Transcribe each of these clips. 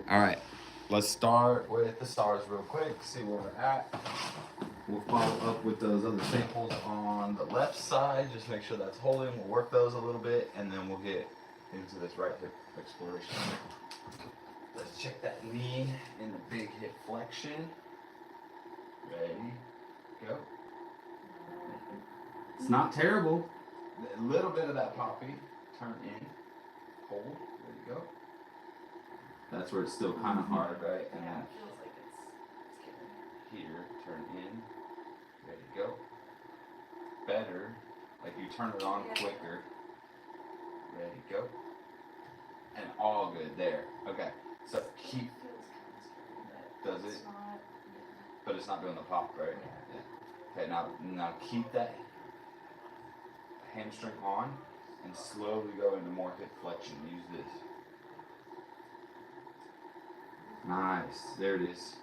All right, let's start with the SARS real quick, see where we're at. We'll follow up with those other staples on the left side, just make sure that's holding. We'll work those a little bit, and then we'll get into this right hip exploration. Let's check that knee in the big hip flexion. Ready, go. It's not terrible. A little bit of that poppy. Turn in, hold, there you go. That's where it's still kind of hard, right? And Yeah, then it feels like it's getting here, turn in, ready, go. Better, like you turn it on quicker. Ready, go. And all good there. Okay, so keep. It feels kind of scary, Does but it? it's not. But it's not doing the pop, right? Yeah. Okay, now keep that hamstring on and slowly go into more hip flexion. Use this. Nice. There it is.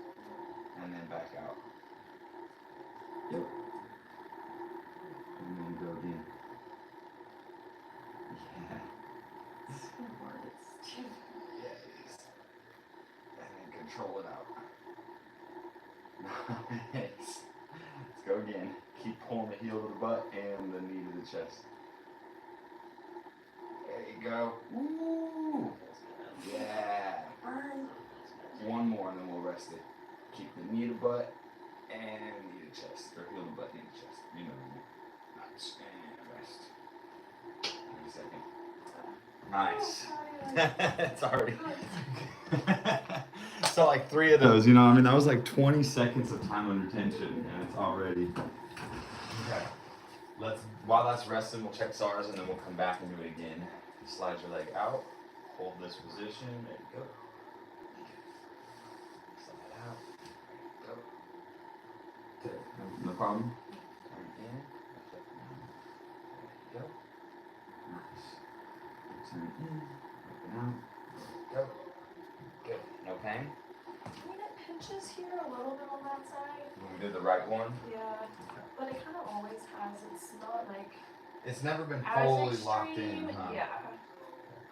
And then back out. Yep. And then go again. Yeah. It's so hard. It's too. Yeah, it is. And then control it out. Nice. Let's go again. Keep pulling the heel to the butt and the knee to the chest. There you go. Woo! Yeah. Burn. One more and then we'll rest it. Keep the knee to butt and knee to chest. Or heel to butt, knee to chest. You know what I mean. Nice. And rest. Give me a second. Nice. It's already. So like 3 of those, you know, I mean, that was like 20 seconds of time under tension and it's already. Okay. While that's resting, we'll check SARS and then we'll come back and do it again. Slide your leg out. Hold this position. There you go. Slide out. There you go. No problem. Turn in. There you go. Nice. Turn in. Open out. Go. Good. No pain? I mean, it pinches here a little bit on that side. When we did the right one? Yeah. But it kind of always has. It's not like. It's never been As fully extreme, locked in, huh? Yeah.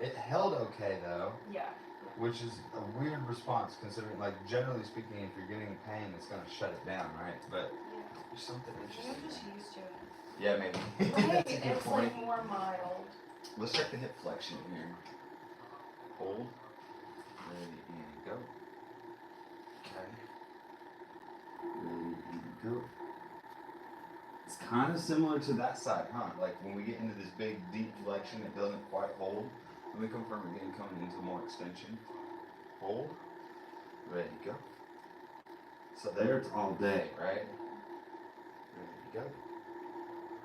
It held okay though. Yeah. Which is a weird response considering, like, generally speaking, if you're getting pain, it's going to shut it down, right? But Yeah. there's something Maybe interesting. I'm just used to it. Yeah, maybe. Right? That's a good It's point. like more mild. Let's check the hip flexion here. Hold. Ready, and go. Okay. Ready, and go. It's kind of similar to that side, huh? Like when we get into this big, deep flexion, it doesn't quite hold. Let me confirm again, coming into more extension. Hold. Ready, go. So there it's all day, right? Ready to go.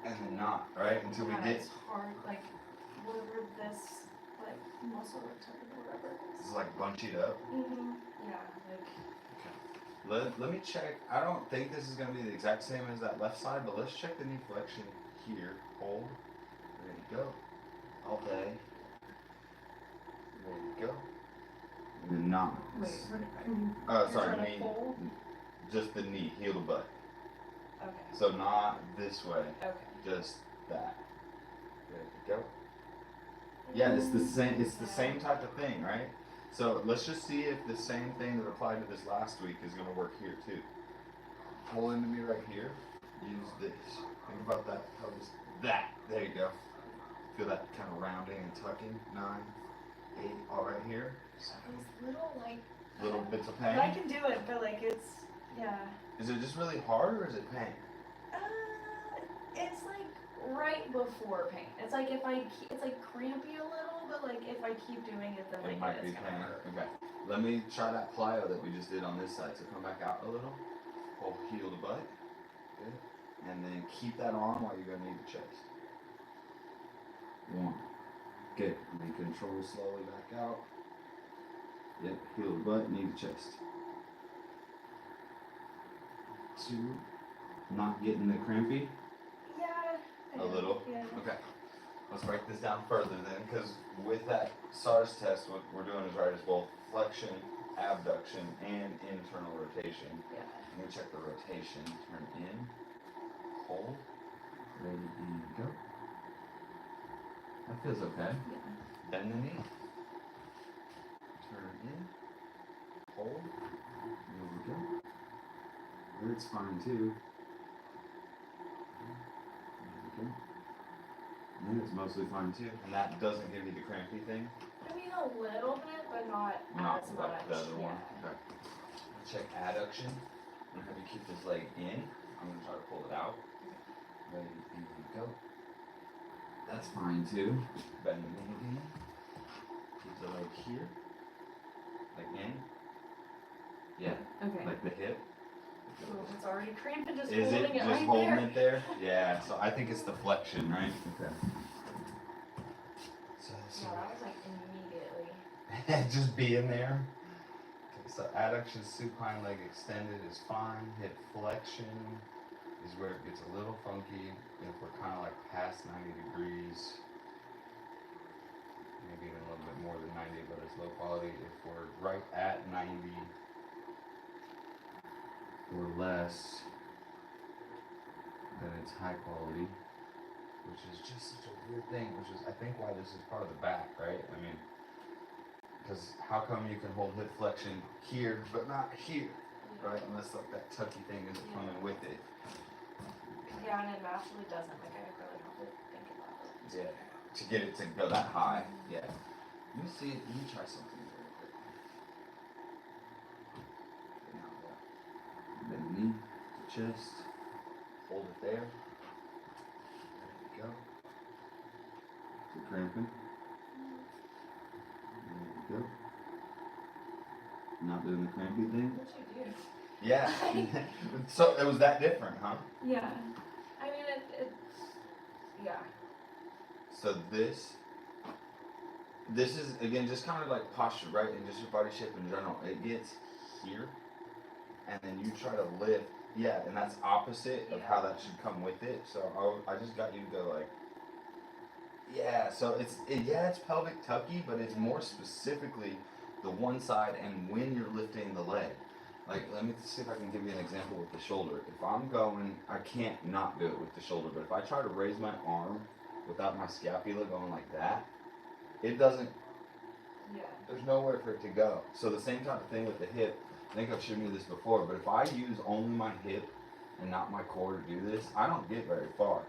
And then not, right? Until we get. It's hard, like, whatever this, like, muscle return or whatever. This is like bunched up. Yeah, like. Let me check. I don't think this is going to be the exact same as that left side, but let's check the knee flexion here. Hold. Ready to go. All day. Ready to go. And then not. Wait, Sorry, knee. Just the knee, heel to butt. Okay. So not this way. Okay. Just that. Ready to go. Yeah, it's the same. It's the same type of thing, right? So let's just see if the same thing that applied to this last week is going to work here too. Pull into me right here. Use this. Think about that. That. There you go. Feel that kind of rounding and tucking. 9, 8. All right here. These little, like. Little bits of pain. I can do it, but like it's, yeah. Is it just really hard or is it pain? It's like right before pain. It's like if it's like crampy a little, but like if I keep doing it, then like It might be pain. Okay. Let me try that plyo that we just did on this side. So come back out a little. Hold heel to butt. Good. And then keep that on while you go knee to chest. 1. Good. And then control slowly back out. Yep. Heel to butt, knee to chest. 2. Not getting the crampy? Yeah. A little? Yeah. Okay. Let's break this down further then, because with that SARS test, what we're doing is right as well flexion, abduction, and internal rotation. Yeah. I'm going to check the rotation. Turn in, hold, ready, and go. That feels okay. Yeah. Bend the knee. Turn in, It's fine too. Okay. And it's mostly fine too. And that doesn't give you the crampy thing? I mean, a little bit, but not as much. Like the other one. Yeah. Okay. Check adduction. I'm gonna have you keep this leg in. I'm gonna try to pull it out. Ready, and go. That's fine too. Bend the knee again. Keep the leg here. Like in. Yeah. Okay. Like the hip. Ooh, it's already cramping just Is holding it it just right holding there. it there? Yeah, so I think it's the flexion, right? Okay. So, Yeah, that was like immediately. just being there. Okay, so adduction supine leg extended is fine. Hip flexion is where it gets a little funky. If we're kind of like past 90 degrees, maybe even a little bit more than 90, but it's low quality. If we're right at 90 or less, then it's high quality, which is just such a weird thing, which is I think why this is part of the back, right? I mean, because how come you can hold hip flexion here but not here, right? Unless like that tucky thing isn't coming with it. Yeah, and it naturally doesn't. Like, I really have to think about it. Yeah, to get it to go that high. Yeah. Let me see. Let me try something real quick. Now, bend the knee, chest, hold it there. There we go. Is it cramping? There we go. Not doing the crampy thing? What'd you do? Yeah. So it was that different, huh? Yeah. I mean, it's, yeah. So this is again just kind of like posture, right? And just your body shape in general. It gets here, and then you try to lift. Yeah, and that's opposite of how that should come with it. So I just got you to go like, yeah. So it's pelvic tucky, but it's more specifically the one side and when you're lifting the leg. Like, let me see if I can give you an example with the shoulder. If I'm going, I can't not do it with the shoulder, but if I try to raise my arm without my scapula going like that, it doesn't, there's nowhere for it to go. So the same type of thing with the hip, I think I've shown you this before, but if I use only my hip and not my core to do this, I don't get very far.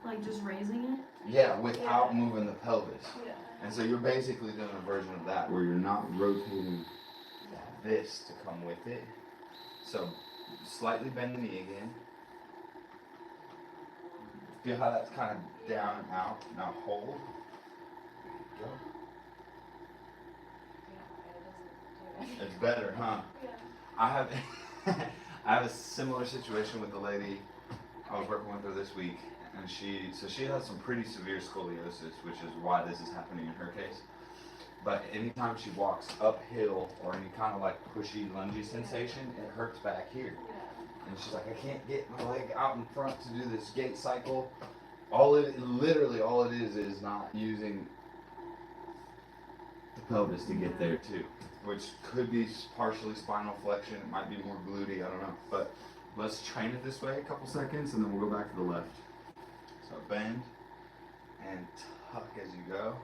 Like just raising it? Yeah, without moving the pelvis. Yeah. And so you're basically doing a version of that where you're not rotating this to come with it. So slightly bend the knee again. Feel how that's kind of down and out. Now hold. There you go. Yeah, it doesn't do it. It's better, huh? Yeah. I have I have a similar situation with the lady I was working with her this week, and she has some pretty severe scoliosis, which is why this is happening in her case. But anytime she walks uphill or any kind of like pushy, lungy sensation, it hurts back here. And she's like, I can't get my leg out in front to do this gait cycle. Literally all it is not using the pelvis to get there too. Which could be partially spinal flexion, it might be more glutey, I don't know. But let's train it this way a couple seconds and then we'll go back to the left. So bend and tuck as you go.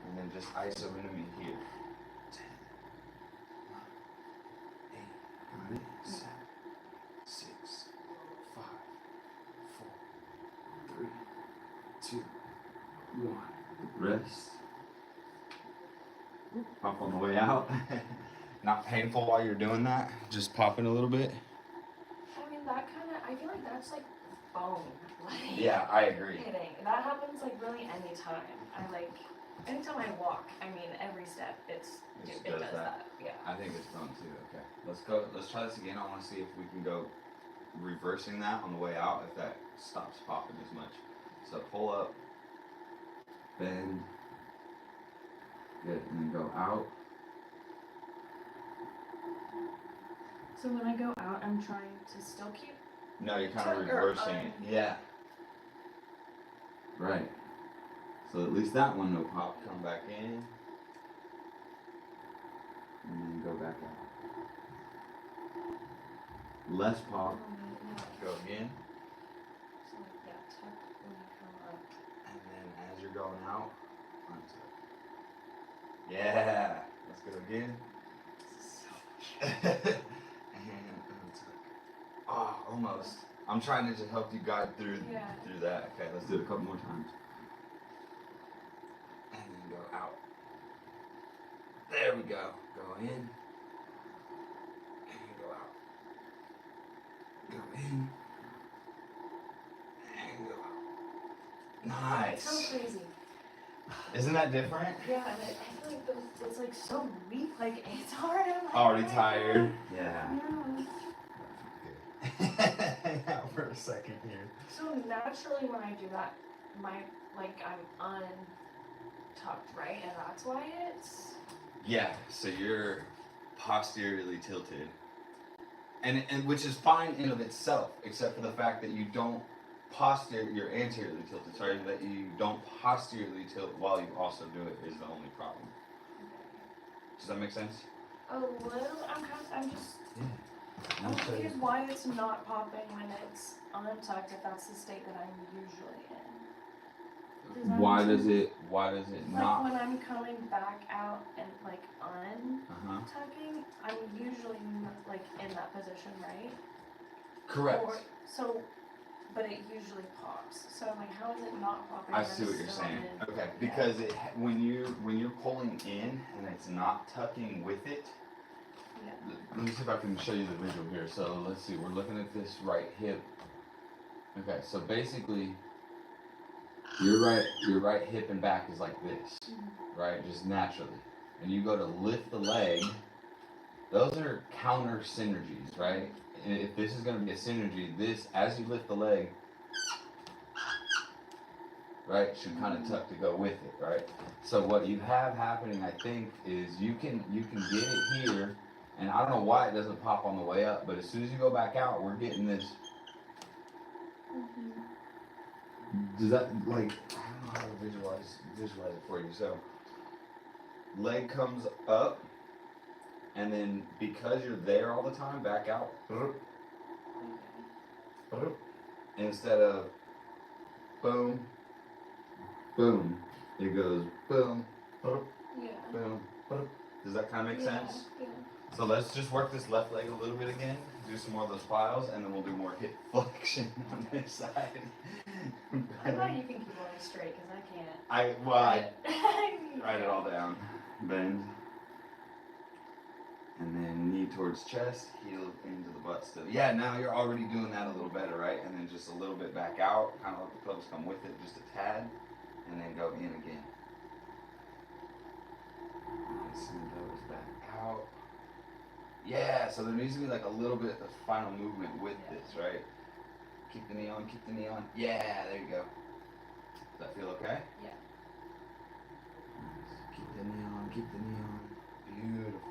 And then just iso into me here. 10, 9, 8, got it. 7, 6, 5, 4, 3, 2, 1. Rest. Pop on the way out. Not painful while you're doing that. Just popping a little bit. I mean, that kind of, I feel like that's like bone. Like, Yeah, I agree. Kidding. That happens like really anytime. Anytime I walk, I mean, every step, it does that. Yeah. I think it's fun too. Okay, let's try this again. I want to see if we can go reversing that on the way out, if that stops popping as much. So pull up, bend, good, and then go out. So when I go out, I'm trying to still keep. No, you're kind of reversing it. Yeah. Right. So at least that one, no pop. Come back in. And then go back out. Less pop. Go again. So like that tuck when you come up. And then as you're going out, untuck. Yeah. Let's go again. Almost. I'm trying to just help you guide through that. Okay, let's do it a couple more times. And then go out. There we go. Go in. And go out. Go in. And go out. Nice. It's so crazy. Isn't that different? Yeah, and I feel like it's like so weak. Like it's hard. I'm like, Already tired. Yeah. Yeah. Hang out for a second here. So naturally, when I do that, I'm untucked, right? And that's why it's. Yeah. So you're posteriorly tilted, and which is fine in of itself, except for the fact that you don't you're anteriorly tilted. Sorry, that you don't posteriorly tilt while you also do it is the only problem. Does that make sense? A little. I'm just. Yeah. I'm confused why it's not popping when it's untucked if that's the state that I'm usually in. Why does it Like not? when I'm coming back out and like untucking, I'm usually like in that position, right? Correct. But it usually pops. So I'm like, how is it not popping? I see what you're saying. Okay, because when you're pulling in and it's not tucking with it. Yeah. Let me see if I can show you the visual here. So let's see. We're looking at this right hip. Okay, so basically, your right hip and back is like this, right? Just naturally. And you go to lift the leg. Those are counter synergies, right? And if this is going to be a synergy, this, as you lift the leg, right, should kind of tuck to go with it, right? So what you have happening, I think, is you can get it here, and I don't know why it doesn't pop on the way up, but as soon as you go back out, we're getting this. Does that, like, I don't know how to visualize it for you. So leg comes up, and then because you're there all the time, back out. Instead of boom, boom, it goes boom, boom, boom. Does that kind of make sense? Yeah. So let's just work this left leg a little bit again, do some more of those files, and then we'll do more hip flexion on this side. I thought you can keep going straight because I can't. I write it all down. Bend. And then knee towards chest, heel into the butt still. Yeah, now you're already doing that a little better, right? And then just a little bit back out, kind of let the pelvis come with it, just a tad, and then go in again. Nice, and pelvis back out. Yeah, so there needs to be like a little bit of final movement with this, right? Keep the knee on, keep the knee on. Yeah, there you go. Does that feel okay? Yeah. Nice. Keep the knee on, keep the knee on. Beautiful.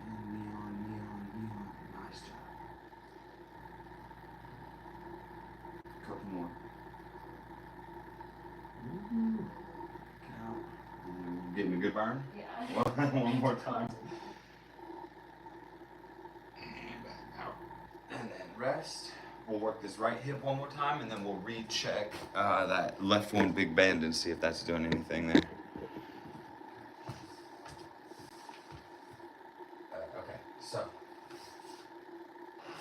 Knee on, knee on, knee on. Nice job. Couple more. Count. Getting a good burn? Yeah. One more time. And back out. And then rest. We'll work this right hip one more time, and then we'll recheck that left one big bend and see if that's doing anything there. Okay, so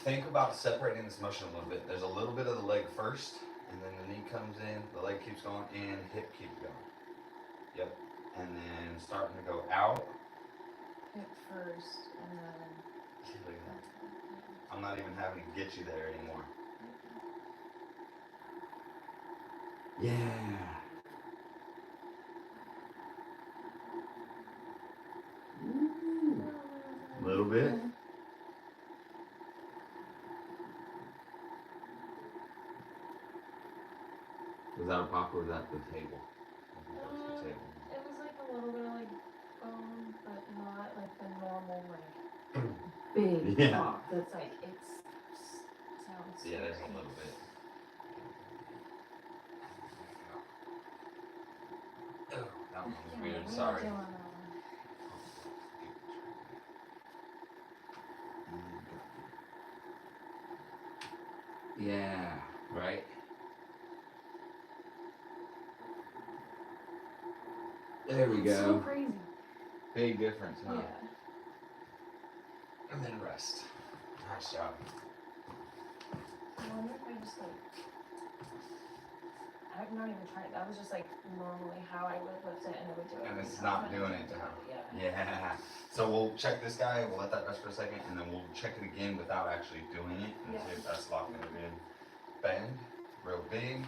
think about separating this motion a little bit. There's a little bit of the leg first, and then the knee comes in, the leg keeps going in, hip keeps going. Yep. And then starting to go out. Hip first, and then. Look at that. I'm not even having to get you there anymore. Yeah. A little bit. Was that a pop or was that the table? The table. It was like a little bit of like bone, but not like the normal like big pop. That's like sounds. Yeah, there's a little bit. Oh, that one was weird. Sorry. Yeah, right. There we go. So crazy. Big difference, huh? Yeah. and then rest. Nice job. I wonder if I just like, I'm not even trying, that was just like normally how I would lift it and it would do it. And it's every not time. doing it to him. Yeah. Yeah. So we'll check this guy, we'll let that rest for a second, and then we'll check it again without actually doing it and see if that's locking it in. Bend, real big.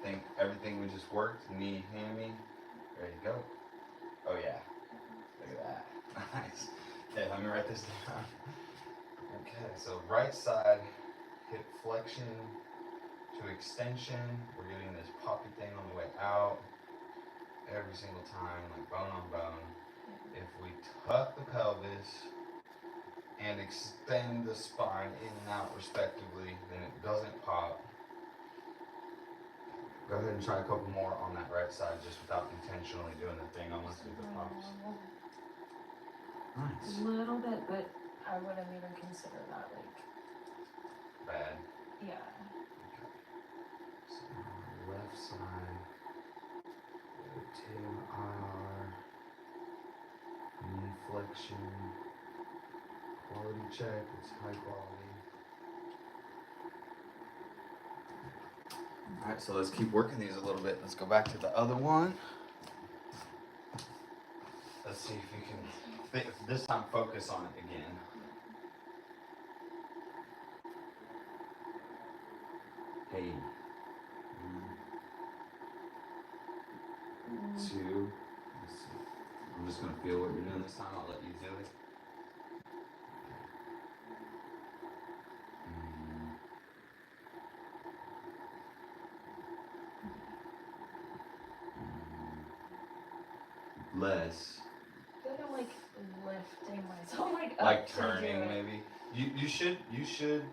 Think everything we just worked, knee, hammy. There you go. Oh yeah. Look at that. Nice. Okay, let me write this down. Okay, so right side, hip flexion to extension. We're getting this poppy thing on the way out. Every single time, like bone on bone. If we tuck the pelvis and extend the spine in and out respectively, then it doesn't pop. Go ahead and try a couple more on that right side just without intentionally doing the thing unless it pops. Nice. A little bit, but I wouldn't even consider that like, Bad. yeah. Okay. So left side. Tail IR. Knee flexion. Quality check. It's high quality. Alright, so let's keep working these a little bit. Let's go back to the other one. Let's see if you can, this time focus on it again. Hey. 1, 2. Let's see. I'm just going to feel what you're doing this time. I'll let you do it. Less. I feel like I'm like lifting myself like up Like to turning do it. maybe. You should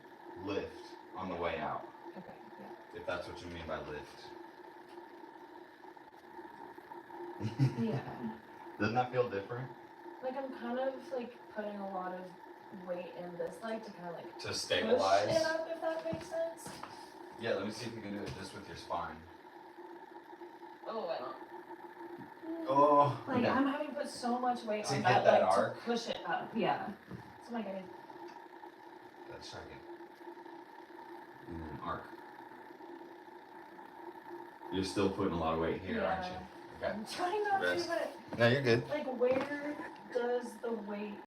lift on the way out. Okay, yeah. If that's what you mean by lift. Yeah. Doesn't that feel different? Like I'm kind of like putting a lot of weight in this leg to kind of like To stabilize? push it up, if that makes sense. Yeah, let me see if you can do it just with your spine. Oh, I don't. Oh. Like Okay. I'm having to put so much weight To on get that that leg arc? to push it up. Yeah. So like I. Let's try again. And then arc. You're still putting a lot of weight here, aren't you? Okay. I'm trying not Rest. to, but No, you're good. like where does the weight